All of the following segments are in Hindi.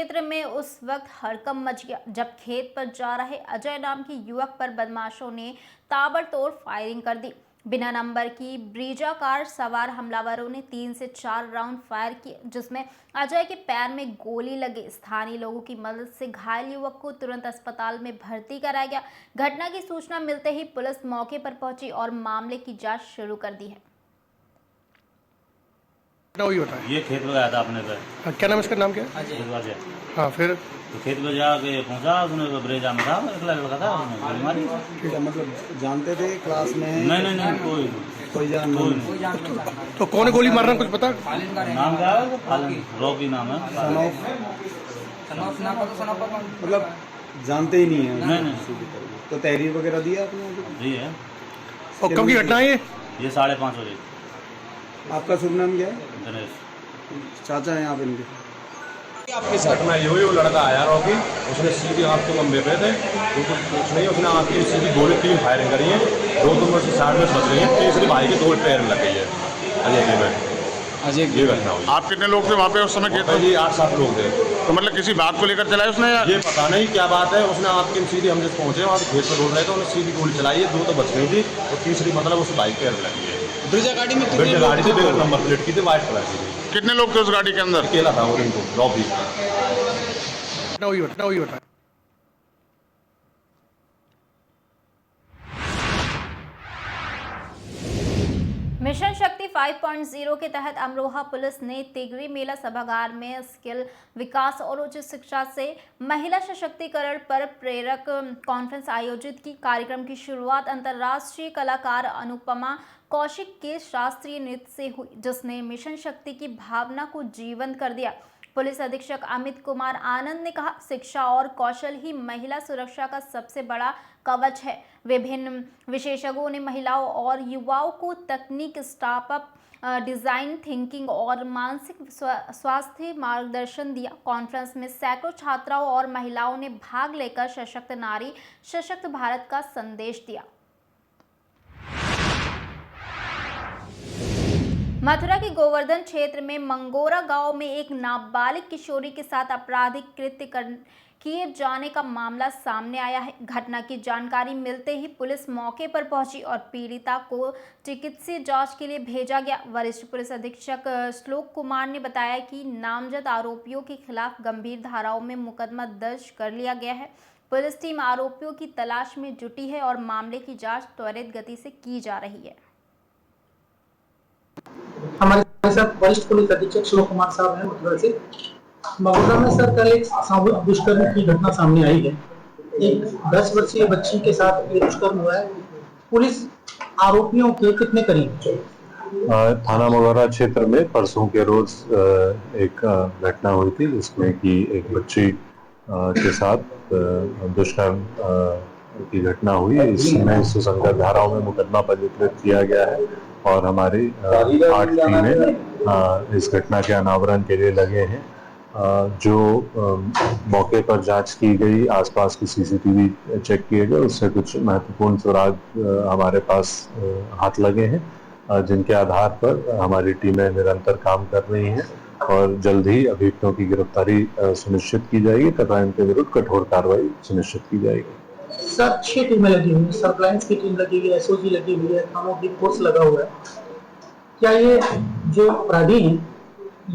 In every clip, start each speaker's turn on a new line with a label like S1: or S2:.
S1: क्षेत्र में उस वक्त हड़कंप मच गया जब खेत पर जा रहे अजय नाम के युवक पर बदमाशों ने ताबड़तोड़ फायरिंग कर दी। बिना नंबर की ब्रीजा कार सवार हमलावरों ने 3 से 4 राउंड फायर किए, जिसमें अजय के पैर में गोली लगी। स्थानीय लोगों की मदद से घायल युवक को तुरंत अस्पताल में भर्ती कराया गया। घटना की सूचना मिलते ही पुलिस मौके पर पहुंची और मामले की जांच शुरू कर दी है।
S2: वही होता है।
S3: ये खेत लगाया था आपने पे।
S2: क्या नाम है इसका? नाम क्या है?
S3: अजय।
S2: हाँ, फिर
S3: तो खेत में जाके पहुंचा, उसने ब्रेजा में था, अगला लड़का था, उसने गोली मारी।
S4: ठीक है, मतलब जानते थे क्लास में?
S3: नहीं, कोई
S4: जान
S3: नहीं।
S2: तो कौन गोली मारना कुछ पता?
S3: नाम क्या है? फालिन, रॉकी नाम है।
S4: मतलब जानते ही नहीं है?
S3: नहीं।
S4: तो तहरीर वगैरह दिया आपने?
S3: जी है।
S2: और कब की घटना है ये?
S3: 5:30 बजे।
S4: आपका शुभ नाम क्या है?
S3: गणेश।
S4: चाचा हैं आप इनके?
S5: आपकी घटना ये हुई, वो लड़का आया रॉकी, उसने सीधी हाथ तो लंबे पे थे, कुछ नहीं, उसने आके सीधी गोली 3 फायरिंग करी है, 2 तो मुझसे साइड में बच रही है, तीसरी भाई के 2 पैर में लग गई है। अजय ये घटना हुई।
S6: आप कितने लोग थे वहाँ पे उस समय? खेत
S5: जी 8-7 लोग थे।
S6: तो मतलब किसी बात को लेकर चलाया उसने या?
S5: ये पता नहीं क्या बात है, उसने आके सीधी हम जब पहुंचे वहाँ खेत पर रोड रहे थे, उन्होंने सीधी गोली चलाई है, 2 तो बच गई थी और तीसरी मतलब उस बाइक पैर में लगी है। ब्रिजा गाड़ी थी, बगैर नंबर प्लेट की थी, व्हाइट कलर की थी।
S6: कितने लोग थे उस गाड़ी के अंदर?
S5: अकेला था वो, इनको रॉकी।
S2: वही होता है।
S1: मिशन शक्ति 5.0 के तहत अमरोहा पुलिस ने तिगरी मेला सभागार में स्किल विकास और उच्च शिक्षा से महिला सशक्तिकरण पर प्रेरक कॉन्फ्रेंस आयोजित की। कार्यक्रम की शुरुआत अंतर्राष्ट्रीय कलाकार अनुपमा कौशिक के शास्त्रीय नृत्य से हुई, जिसने मिशन शक्ति की भावना को जीवंत कर दिया। पुलिस अधीक्षक अमित कुमार आनंद ने कहा, शिक्षा और कौशल ही महिला सुरक्षा का सबसे बड़ा कवच है। विभिन्न विशेषज्ञों ने महिलाओं और युवाओं को तकनीक, स्टार्टअप, डिजाइन थिंकिंग और मानसिक स्वास्थ्य मार्गदर्शन दिया। कॉन्फ्रेंस में सैकड़ों छात्राओं और महिलाओं ने भाग लेकर सशक्त नारी, सशक्त भारत का संदेश दिया। मथुरा के गोवर्धन क्षेत्र में मंगोरा गांव में एक नाबालिग किशोरी के साथ आपराधिक कृत्य किए जाने का मामला सामने आया है। घटना की जानकारी मिलते ही पुलिस मौके पर पहुंची और पीड़िता को चिकित्सीय जांच के लिए भेजा गया। वरिष्ठ पुलिस अधीक्षक श्लोक कुमार ने बताया कि नामजद आरोपियों के खिलाफ गंभीर धाराओं में मुकदमा दर्ज कर लिया गया है। पुलिस टीम आरोपियों की तलाश में जुटी है और मामले की जाँच त्वरित गति से की जा रही है।
S7: हमारे साथ वरिष्ठ पुलिस अधीक्षक श्लोक कुमार साहब हैं मथुरा से। मथुरा में सर कल एक सामूहिक दुष्कर्म की घटना सामने आई है। एक 10 वर्षीय बच्ची के साथ ये दुष्कर्म हुआ है। पुलिस आरोपियों के कितने करीब?
S8: थाना मगोरा क्षेत्र में परसों के रोज एक घटना हुई थी, जिसमें कि एक बच्ची के साथ दुष्कर्म की घटना हुई। इसमें सुसंगत धाराओं में मुकदमा पंजीकृत किया गया है और हमारी 8 टीमें इस घटना के अनावरण के लिए लगे हैं। जो मौके पर जांच की गई, आसपास की सीसीटीवी चेक किए गए, उससे कुछ महत्वपूर्ण सुराग हमारे पास हाथ लगे हैं, जिनके आधार पर हमारी टीमें निरंतर काम कर रही हैं और जल्द ही अभियुक्तों की गिरफ्तारी सुनिश्चित की जाएगी तथा इनके विरुद्ध कठोर कार्रवाई सुनिश्चित की जाएगी।
S7: सर 6 टीमें लगी हुई हैं, सर्विलांस की टीम लगी हुई है, एसओजी लगी हुई है, थानों की फोर्स लगा हुआ है। क्या ये जो अपराधी हैं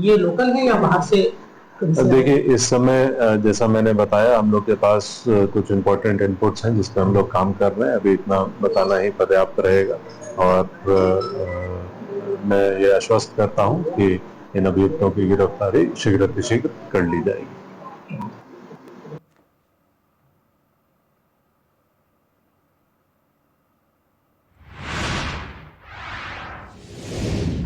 S7: ये लोकल है या बाहर से?
S8: देखिए, इस समय जैसा मैंने बताया, हम लोग के पास कुछ इम्पोर्टेंट इनपुट्स हैं जिस पर हम लोग काम कर रहे हैं। अभी इतना बताना ही पर्याप्त रहेगा और मैं ये आश्वस्त करता हूं कि इन अभियुक्तों की गिरफ्तारी शीघ्र कर ली जाएगी।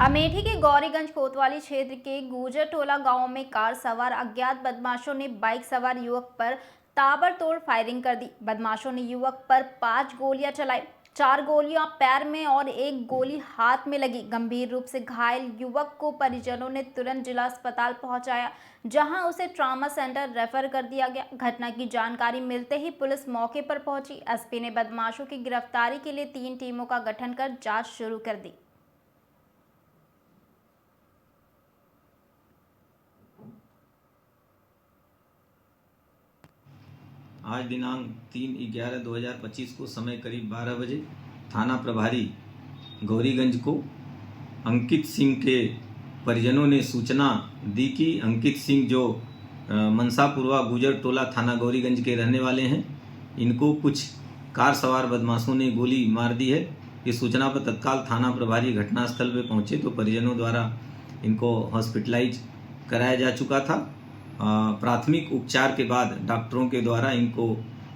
S1: अमेठी के गौरीगंज कोतवाली क्षेत्र के गुजर टोला गांव में कार सवार अज्ञात बदमाशों ने बाइक सवार युवक पर ताबड़तोड़ फायरिंग कर दी। बदमाशों ने युवक पर 5 गोलियां चलाई। 4 गोलियां पैर में और 1 गोली हाथ में लगी। गंभीर रूप से घायल युवक को परिजनों ने तुरंत जिला अस्पताल पहुंचाया, जहां उसे ट्रॉमा सेंटर रेफर कर दिया गया। घटना की जानकारी मिलते ही पुलिस मौके पर पहुंची। एसपी ने बदमाशों की गिरफ्तारी के लिए 3 टीमों का गठन कर जांच शुरू कर दी।
S9: आज दिनांक 3/11/2025 को समय करीब 12 बजे थाना प्रभारी गौरीगंज को अंकित सिंह के परिजनों ने सूचना दी कि अंकित सिंह जो मनसापुरवा गुजर टोला थाना गौरीगंज के रहने वाले हैं, इनको कुछ कार सवार बदमाशों ने गोली मार दी है। इस सूचना पर तत्काल थाना प्रभारी घटनास्थल पर पहुंचे तो परिजनों द्वारा इनको हॉस्पिटलाइज कराया जा चुका था। प्राथमिक उपचार के बाद डॉक्टरों के द्वारा इनको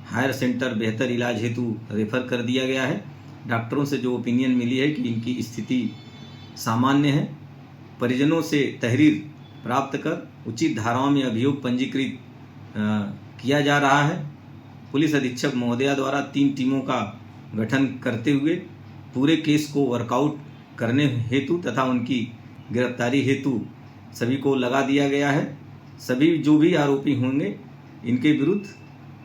S9: हायर सेंटर बेहतर इलाज हेतु रेफर कर दिया गया है। डॉक्टरों से जो ओपिनियन मिली है कि इनकी स्थिति सामान्य है। परिजनों से तहरीर प्राप्त कर उचित धाराओं में अभियोग पंजीकृत किया जा रहा है। पुलिस अधीक्षक महोदया द्वारा 3 टीमों का गठन करते हुए पूरे केस को वर्कआउट करने हेतु तथा उनकी गिरफ्तारी हेतु सभी को लगा दिया गया है। सभी जो भी आरोपी होंगे इनके विरुद्ध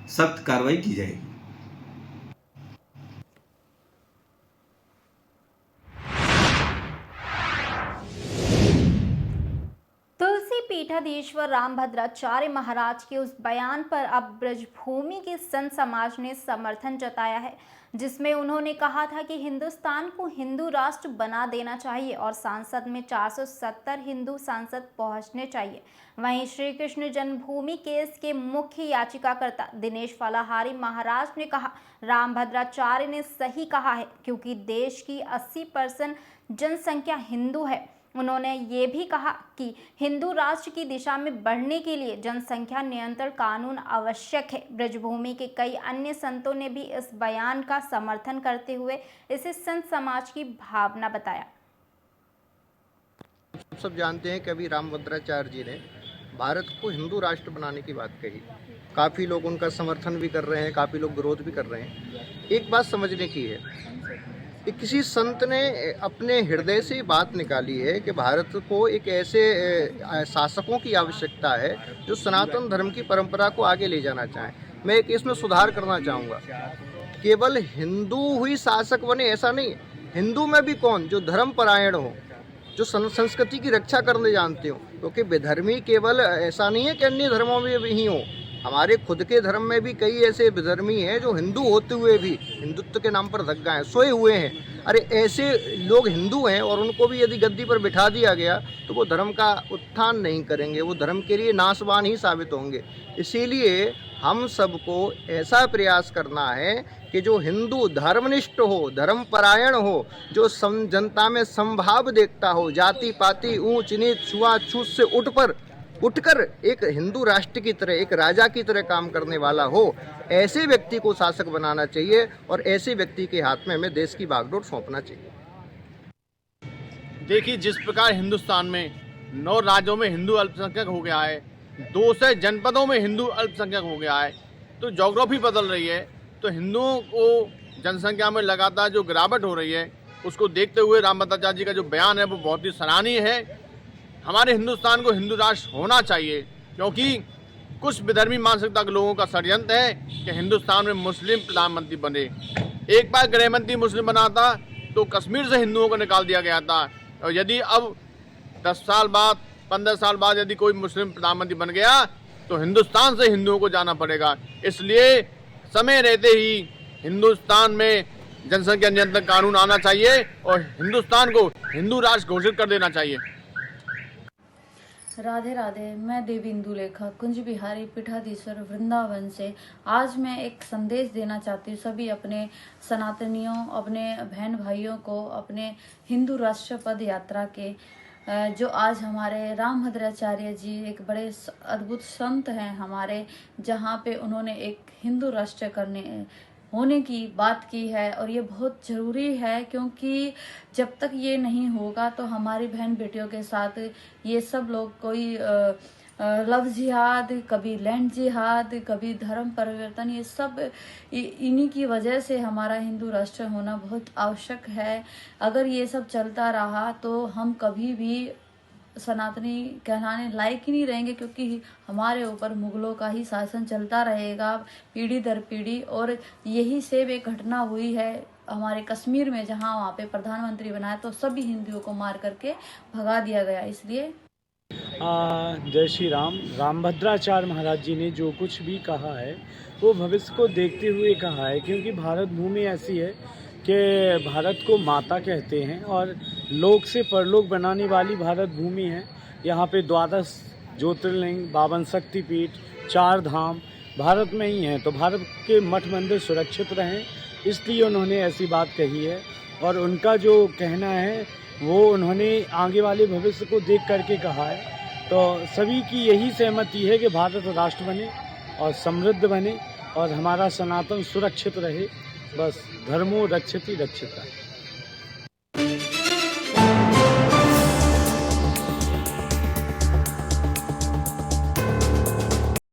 S9: सख्त कार्रवाई की जाएगी।
S1: तुलसी पीठाधीश्वर रामभद्राचार्य महाराज के उस बयान पर अब ब्रजभूमि के संत समाज ने समर्थन जताया है, जिसमें उन्होंने कहा था कि हिंदुस्तान को हिंदू राष्ट्र बना देना चाहिए और संसद में 470 हिंदू सांसद पहुंचने चाहिए। वहीं श्री कृष्ण जन्मभूमि केस के मुख्य याचिकाकर्ता दिनेश फलाहारी महाराज ने कहा, रामभद्राचार्य ने सही कहा है क्योंकि देश की 80% जनसंख्या हिंदू है। उन्होंने ये भी कहा कि हिंदू राष्ट्र की दिशा में बढ़ने के लिए जनसंख्या नियंत्रण कानून आवश्यक है। ब्रजभूमि के कई अन्य संतों ने भी इस बयान का समर्थन करते हुए इसे संत समाज की भावना बताया।
S10: सब जानते हैं कि अभी रामभद्राचार्य जी ने भारत को हिंदू राष्ट्र बनाने की बात कही। काफ़ी लोग उनका समर्थन भी कर रहे हैं, काफ़ी लोग विरोध भी कर रहे हैं। एक बात समझने की है कि किसी संत ने अपने हृदय से बात निकाली है कि भारत को एक ऐसे शासकों की आवश्यकता है जो सनातन धर्म की परंपरा को आगे ले जाना चाहें। मैं एक इसमें सुधार करना चाहूँगा, केवल हिंदू ही शासक बने ऐसा नहीं। हिंदू में भी कौन जो धर्म परायण हो, जो संस्कृति की रक्षा करने जानते हो, क्योंकि विधर्मी केवल ऐसा नहीं है कि अन्य धर्मों में भी ही हो। हमारे खुद के धर्म में भी कई ऐसे विधर्मी हैं जो हिंदू होते हुए भी हिंदुत्व के नाम पर धक्का हैं, सोए हुए हैं। अरे ऐसे लोग हिंदू हैं और उनको भी यदि गद्दी पर बिठा दिया गया तो वो धर्म का उत्थान नहीं करेंगे, वो धर्म के लिए नाशवान ही साबित होंगे। इसीलिए हम सबको ऐसा प्रयास करना है कि जो हिंदू धर्मनिष्ठ हो, धर्म परायण हो, जो जनता में समभाव देखता हो, जाति पाति ऊंच नीच छुआछूत से उठकर एक हिंदू राष्ट्र की तरह, एक राजा की तरह काम करने वाला हो, ऐसे व्यक्ति को शासक बनाना चाहिए और ऐसे व्यक्ति के हाथ में हमें देश की बागडोर सौंपना चाहिए।
S11: देखिए, जिस प्रकार हिंदुस्तान में 9 राज्यों में हिंदू अल्पसंख्यक हो गया है, 200 जनपदों में हिंदू अल्पसंख्यक हो गया है, तो ज्योग्राफी बदल रही है। तो हिंदुओं को जनसंख्या में लगातार जो गिरावट हो रही है, उसको देखते हुए रामभद्राचार्य जी का जो बयान है वो बहुत ही सराहनीय है। हमारे हिंदुस्तान को हिंदू राष्ट्र होना चाहिए, क्योंकि कुछ विधर्मी मानसिकता के लोगों का षड्यंत्र है कि हिंदुस्तान में मुस्लिम प्रधानमंत्री बने। एक बार गृह मंत्री मुस्लिम बना था तो कश्मीर से हिंदुओं को निकाल दिया गया था, और यदि अब 10 साल बाद 15 साल बाद यदि कोई मुस्लिम प्रधानमंत्री बन गया तो हिंदुस्तान से हिंदुओं को जाना पड़ेगा। इसलिए समय रहते ही हिंदुस्तान में जनसंख्या नियंत्रण कानून आना चाहिए और हिंदुस्तान को हिंदू राष्ट्र घोषित कर देना चाहिए।
S12: राधे राधे। मैं देवी इंदुलेखा कुंज बिहारी पीठाधीश्वर वृंदावन से आज मैं एक संदेश देना चाहती हूँ सभी अपने सनातनियों, अपने बहन भाइयों को, अपने हिंदू राष्ट्र पद यात्रा के जो आज हमारे रामभद्राचार्य जी एक बड़े अद्भुत संत हैं हमारे, जहाँ पे उन्होंने एक हिंदू राष्ट्र होने की बात की है। और ये बहुत ज़रूरी है, क्योंकि जब तक ये नहीं होगा तो हमारी बहन बेटियों के साथ ये सब लोग कोई लव जिहाद, कभी लैंड जिहाद, कभी धर्म परिवर्तन, ये सब इन्हीं की वजह से हमारा हिंदू राष्ट्र होना बहुत आवश्यक है। अगर ये सब चलता रहा तो हम कभी भी सनातनी कहलाने लायक ही नहीं रहेंगे, क्योंकि हमारे ऊपर मुगलों का ही शासन चलता रहेगा पीढ़ी दर पीढ़ी। और यही से एक घटना हुई है हमारे कश्मीर में, जहां वहाँ पे प्रधानमंत्री बनाया तो सभी हिंदुओं को मार करके भगा दिया गया। इसलिए
S13: जय श्री राम। रामभद्राचार्य महाराज जी ने जो कुछ भी कहा है वो भविष्य को देखते हुए कहा है, क्योंकि भारत भूमि ऐसी है कि भारत को माता कहते हैं और लोक से परलोक बनाने वाली भारत भूमि है। यहाँ पे 12 ज्योतिर्लिंग, 52 शक्तिपीठ, 4 धाम भारत में ही हैं, तो भारत के मठ मंदिर सुरक्षित रहें, इसलिए उन्होंने ऐसी बात कही है। और उनका जो कहना है वो उन्होंने आगे वाले भविष्य को देख करके कहा है। तो सभी की यही सहमति है कि भारत राष्ट्र बने और समृद्ध बने और हमारा सनातन सुरक्षित रहे। बस धर्मो रक्षति रक्षिता।